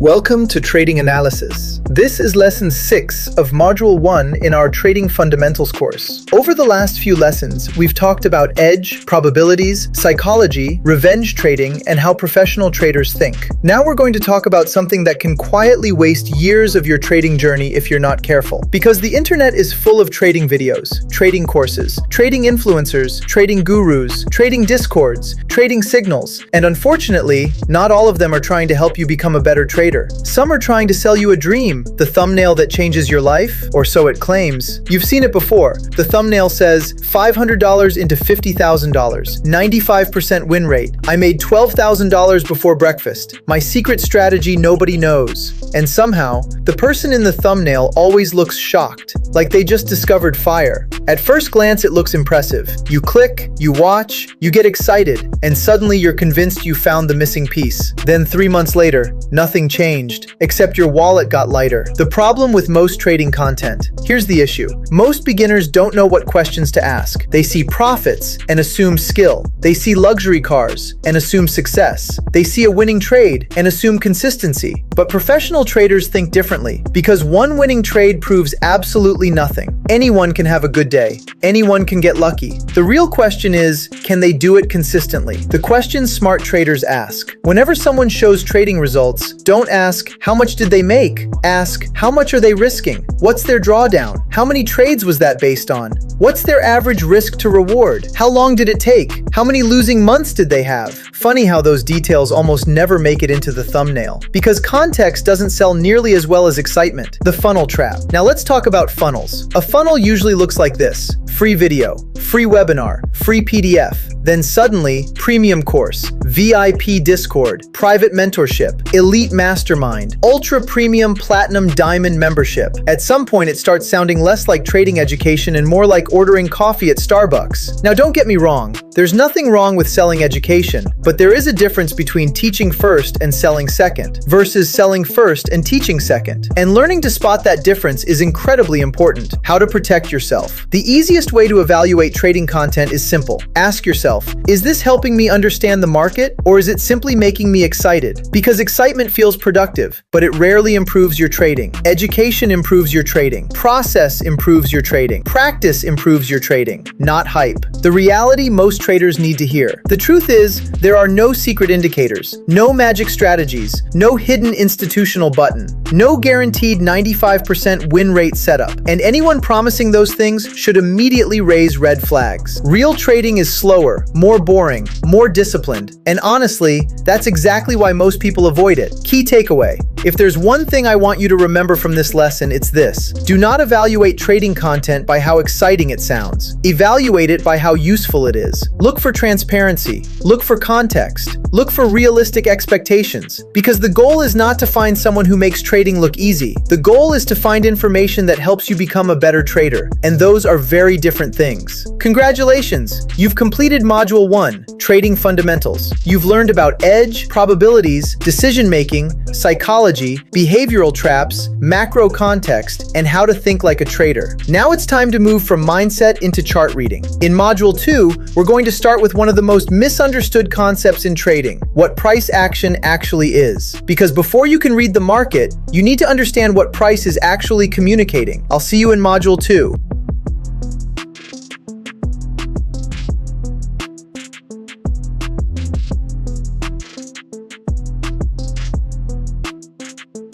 Welcome to Trading Analysis. This is Lesson 6 of Module 1 in our Trading Fundamentals course. Over the last few lessons, we've talked about edge, probabilities, psychology, revenge trading, and how professional traders think. Now we're going to talk about something that can quietly waste years of your trading journey if you're not careful. Because the internet is full of trading videos, trading courses, trading influencers, trading gurus, trading discords, trading signals, and unfortunately, not all of them are trying to help you become a better trader. Some are trying to sell you a dream, the thumbnail that changes your life, or so it claims. You've seen it before. The thumbnail says, $500 into $50,000, 95% win rate. I made $12,000 before breakfast. My secret strategy nobody knows. And somehow, the person in the thumbnail always looks shocked, like they just discovered fire. At first glance, it looks impressive. You click, you watch, you get excited, and suddenly you're convinced you found the missing piece. Then 3 months later, nothing changed, except your wallet got lighter. The problem with most trading content. Here's the issue. Most beginners don't know what questions to ask. They see profits and assume skill. They see luxury cars and assume success. They see a winning trade and assume consistency. But professional traders think differently, because one winning trade proves absolutely nothing. Anyone can have a good day. Anyone can get lucky. The real question is, can they do it consistently? The question smart traders ask. Whenever someone shows trading results, don't ask, how much did they make? Ask, how much are they risking? What's their drawdown? How many trades was that based on? What's their average risk to reward? How long did it take? How many losing months did they have? Funny how those details almost never make it into the thumbnail. Because context doesn't sell nearly as well as excitement. The funnel trap. Now let's talk about funnels. A funnel usually looks like this. Free video, free webinar, free PDF. Then suddenly, premium course, VIP Discord, private mentorship, elite mastermind, ultra premium platinum diamond membership. At some point, it starts sounding less like trading education and more like ordering coffee at Starbucks. Now don't get me wrong, there's nothing wrong with selling education, but there is a difference between teaching first and selling second, versus selling first and teaching second. And learning to spot that difference is incredibly important. How to protect yourself. The easiest way to evaluate trading content is simple. Ask yourself, is this helping me understand the market, or is it simply making me excited? Because excitement feels productive, but it rarely improves your trading. Education improves your trading. Process improves your trading. Practice improves your trading, not hype. The reality most traders need to hear. The truth is, there are no secret indicators, no magic strategies, no hidden institutional button, no guaranteed 95% win rate setup, and anyone promising those things should immediately raise red flags. Real trading is slower, more boring, more disciplined, and honestly, that's exactly why most people avoid it. Key takeaway. If there's one thing I want you to remember from this lesson, it's this. Do not evaluate trading content by how exciting it sounds. Evaluate it by how useful it is. Look for transparency. Look for context. Look for realistic expectations. Because the goal is not to find someone who makes trading look easy. The goal is to find information that helps you become a better trader. And those are very different things. Congratulations! You've completed Module 1, Trading Fundamentals. You've learned about edge, probabilities, decision-making, psychology, behavioral traps, macro context, and how to think like a trader. Now it's time to move from mindset into chart reading. In Module 2, we're going to start with one of the most misunderstood concepts in trading, what price action actually is. Because before you can read the market, you need to understand what price is actually communicating. I'll see you in Module 2.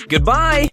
Goodbye!